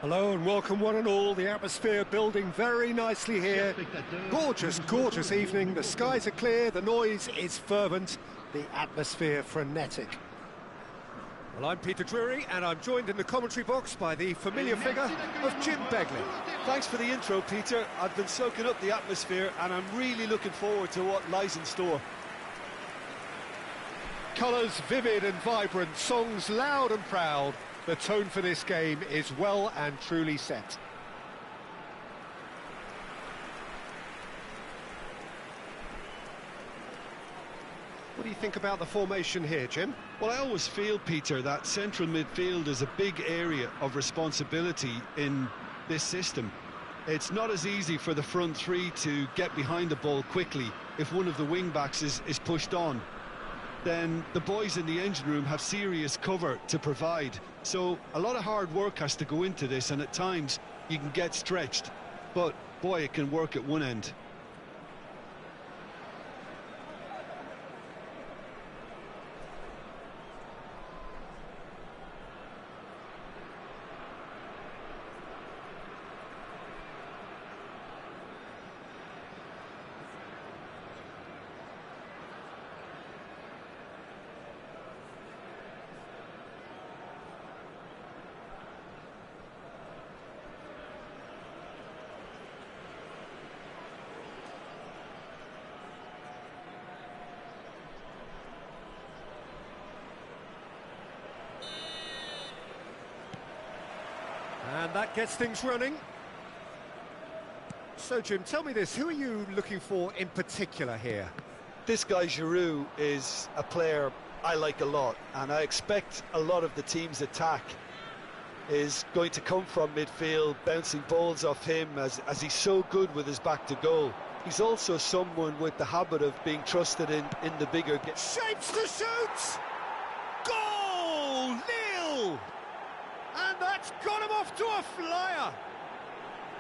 Hello and welcome one and all. The atmosphere building very nicely here. Gorgeous, gorgeous evening. The skies are clear, the noise is fervent, the atmosphere frenetic. Well, I'm Peter Drury and I'm joined in the commentary box by the familiar figure of Jim Begley. Thanks for the intro, Peter. I've been soaking up the atmosphere and I'm really looking forward to what lies in store. Colours vivid and vibrant, songs loud and proud. The tone for this game is well and truly set. What do you think about the formation here, Jim? Well, I always feel, Peter, that central midfield is a big area of responsibility in this system. It's not as easy for the front three to get behind the ball quickly if one of the wing-backs is pushed on. Then the boys in the engine room have serious cover to provide. So a lot of hard work has to go into this, and at times you can get stretched. But, boy, it can work at one end. And that gets things running. So, Jim, tell me this, who are you looking for in particular here? This guy, Giroud, is a player I like a lot, and I expect a lot of the team's attack is going to come from midfield, bouncing balls off him as he's so good with his back to goal. He's also someone with the habit of being trusted in the bigger game. Shapes to shoot! Goal! Lille! And that's got him off to a flyer!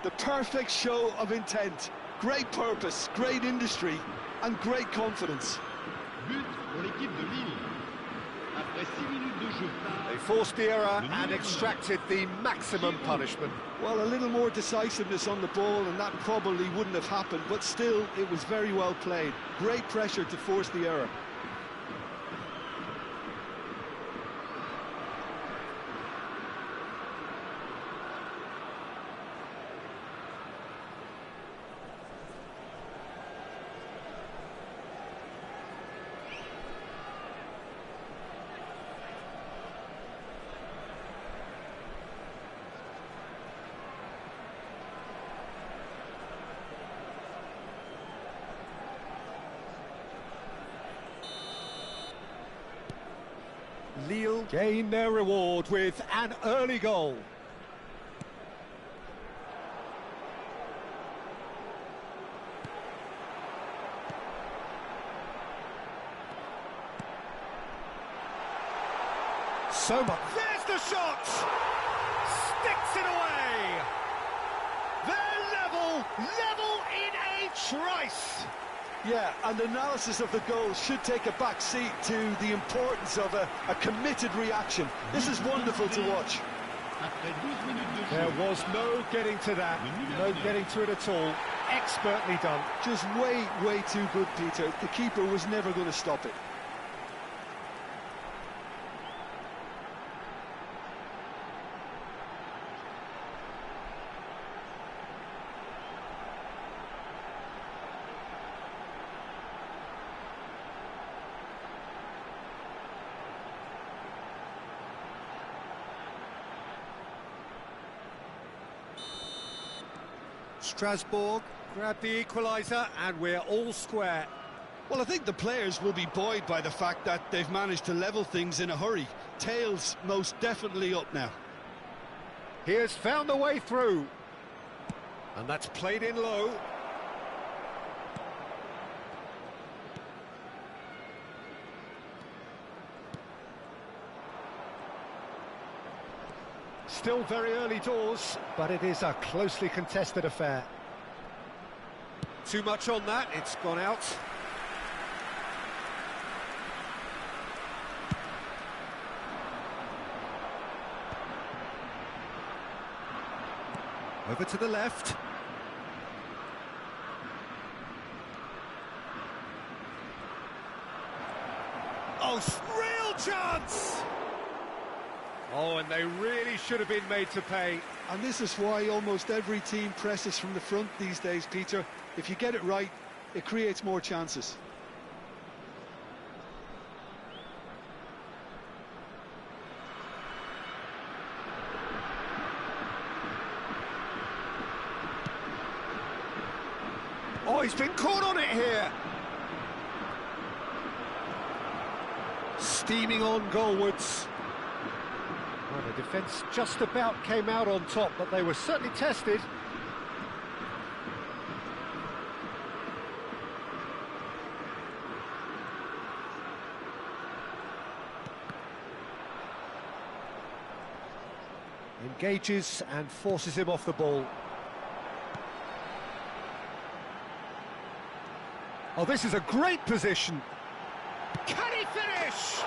The perfect show of intent, great purpose, great industry, and great confidence. But pour l'équipe de Lille. Après 6 minutes de jeu. They forced the error and extracted the maximum punishment. Well, a little more decisiveness on the ball, and that probably wouldn't have happened, but still, it was very well played. Great pressure to force the error. Lille gain their reward with an early goal. So much. There's the shot! Sticks it away! They're level in a trice! Yeah, and analysis of the goal should take a back seat to the importance of a committed reaction. This is wonderful to watch. There was no getting to that, no getting to it at all. Expertly done. Just way too good, Peter. The keeper was never going to stop it. Strasbourg grab the equaliser and we're all square. Well, I think the players will be buoyed by the fact that they've managed to level things in a hurry. Tails most definitely up now. He has found a way through. And that's played in low. Still very early doors, but it is a closely contested affair. Too much on that, it's gone out. Over to the left. Oh, real chance! Oh, and they really should have been made to pay. And this is why almost every team presses from the front these days, Peter. If you get it right, it creates more chances. Oh, he's been caught on it here. Steaming on goalwards. Well, the defence just about came out on top, but they were certainly tested. Engages and forces him off the ball. Oh, this is a great position. Can he finish?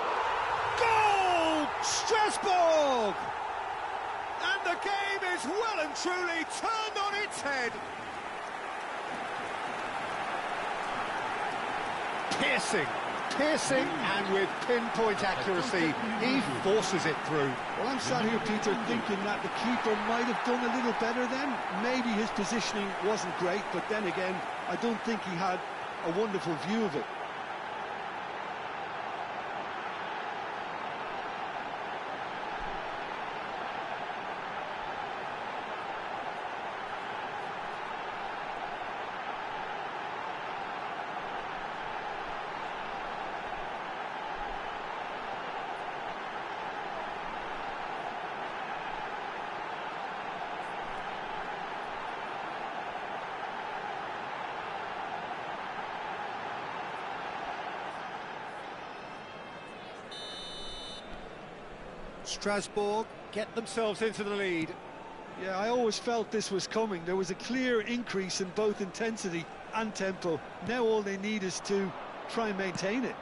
Goal! Strasbourg! And the game is well and truly turned on its head. Piercing, and with pinpoint accuracy, he forces it through. Well, I'm sat here, Peter, thinking that the keeper might have done a little better then. Maybe his positioning wasn't great, but then again, I don't think he had a wonderful view of it. Strasbourg get themselves into the lead. Yeah, I always felt this was coming. There was a clear increase in both intensity and tempo. Now all they need is to try and maintain it.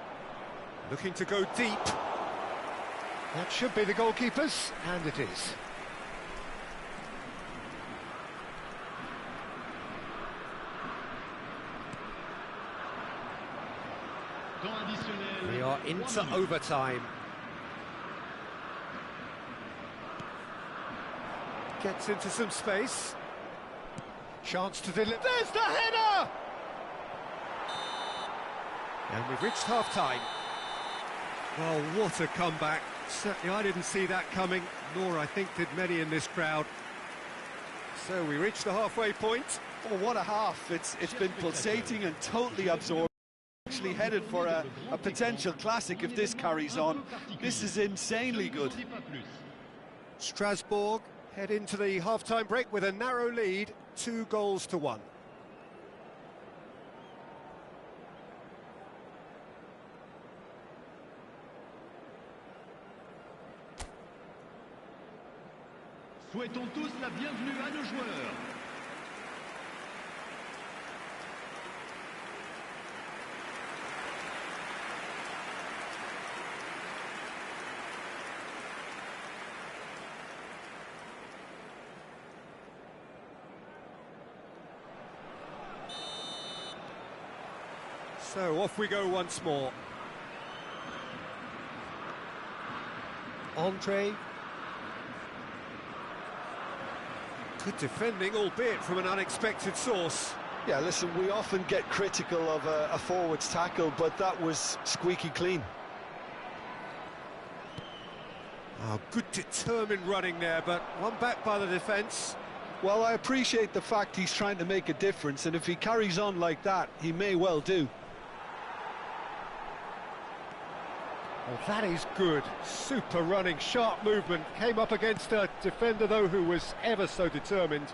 Looking to go deep. That should be the goalkeepers, and it is. We are into overtime. Gets into some space. Chance to deliver. There's the header! And we've reached half-time. Well, what a comeback. Certainly I didn't see that coming, nor I think did many in this crowd. So we reached the halfway point. Oh, what a half. It's been pulsating and totally absorbed. Actually headed for a potential classic if this carries on. This is insanely good. Strasbourg head into the half-time break with a narrow lead, 2-1. Souhaitons tous la bienvenue à nos joueurs. So off we go once more. Andre. Good defending, albeit from an unexpected source. Yeah, listen, we often get critical of a forward's tackle, but that was squeaky clean. Oh, good determined running there, but one back by the defence. Well, I appreciate the fact he's trying to make a difference, and if he carries on like that, he may well do. Well, that is good. Super running, sharp movement. Came up against a defender, though, who was ever so determined.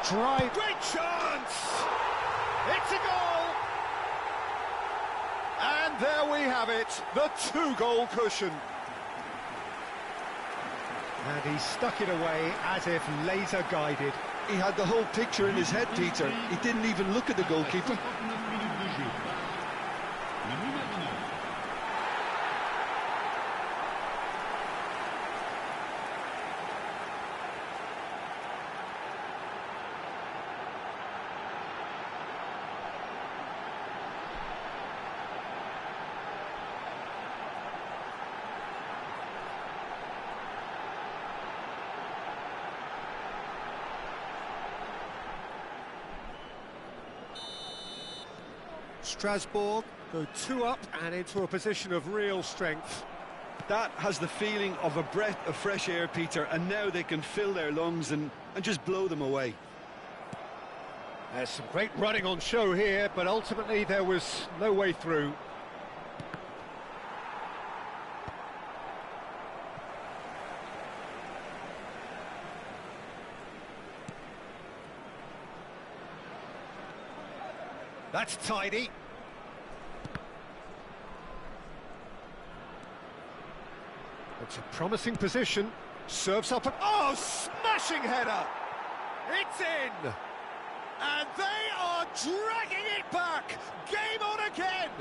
Drive. Great chance! It's a goal! And there we have it, the 2-goal cushion. And he stuck it away as if laser-guided. He had the whole picture in his head, Peter. He didn't even look at the goalkeeper. Strasbourg go 2 up and into a position of real strength. That has the feeling of a breath of fresh air, Peter, and now they can fill their lungs and just blow them away. There's some great running on show here, but ultimately there was no way through. That's tidy. It's a promising position. Serves up and... oh, smashing header! It's in! And they are dragging it back! Game on again!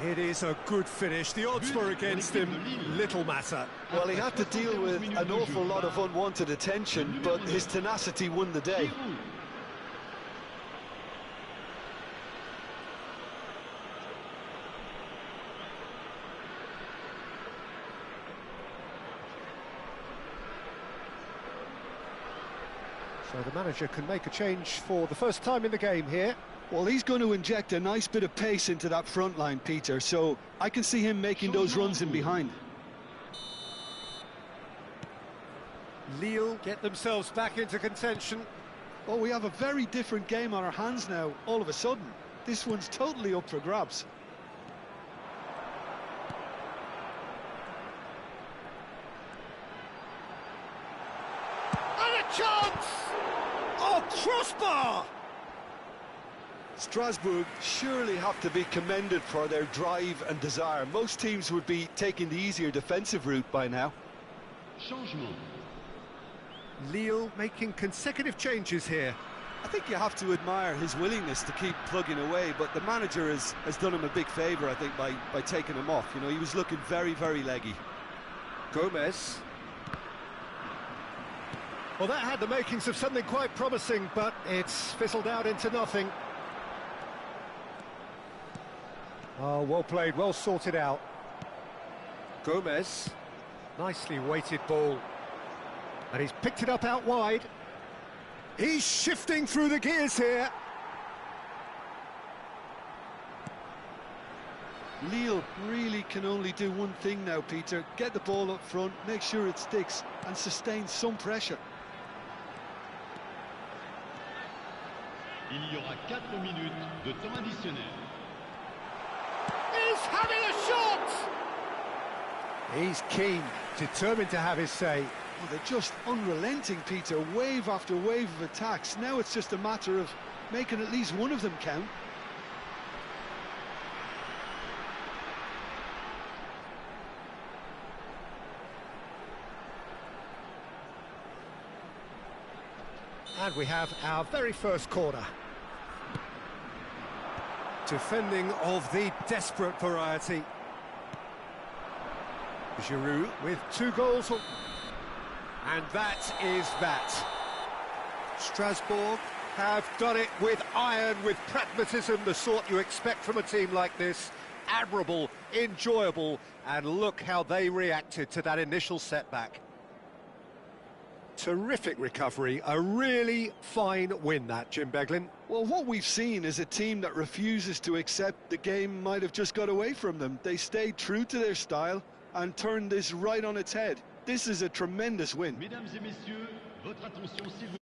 It is a good finish. The odds were against him. Little matter. Well, he had to deal with an awful lot of unwanted attention, but his tenacity won the day. So the manager can make a change for the first time in the game here. Well, he's going to inject a nice bit of pace into that front line, Peter, so I can see him making those runs in behind. Lille get themselves back into contention. Oh, we have a very different game on our hands now, all of a sudden. This one's totally up for grabs. And a chance! Oh, crossbar! Strasbourg surely have to be commended for their drive and desire. Most teams would be taking the easier defensive route by now. Changement. Lille making consecutive changes here. I think you have to admire his willingness to keep plugging away, but the manager has done him a big favour, I think, by taking him off. You know, he was looking very, very leggy. Gomez. Well, that had the makings of something quite promising, but it's fizzled out into nothing. Oh, well played, well sorted out. Gomez. Nicely weighted ball. And he's picked it up out wide. He's shifting through the gears here. Lille really can only do one thing now, Peter. Get the ball up front, make sure it sticks, and sustain some pressure. Il y aura 4 minutes de temps additionnel. He's having a shot! He's keen, determined to have his say. Oh, they're just unrelenting, Peter. Wave after wave of attacks. Now it's just a matter of making at least one of them count. And we have our very first corner. Defending of the desperate variety. Giroud with 2 goals. And that is that. Strasbourg have done it with iron, with pragmatism, the sort you expect from a team like this. Admirable, enjoyable, and look how they reacted to that initial setback. Terrific recovery, a really fine win that, Jim Beglin. Well, what we've seen is a team that refuses to accept the game might have just got away from them. They stayed true to their style and turned this right on its head. This is a tremendous win. Mesdames et messieurs, votre attention s'il vous plaît.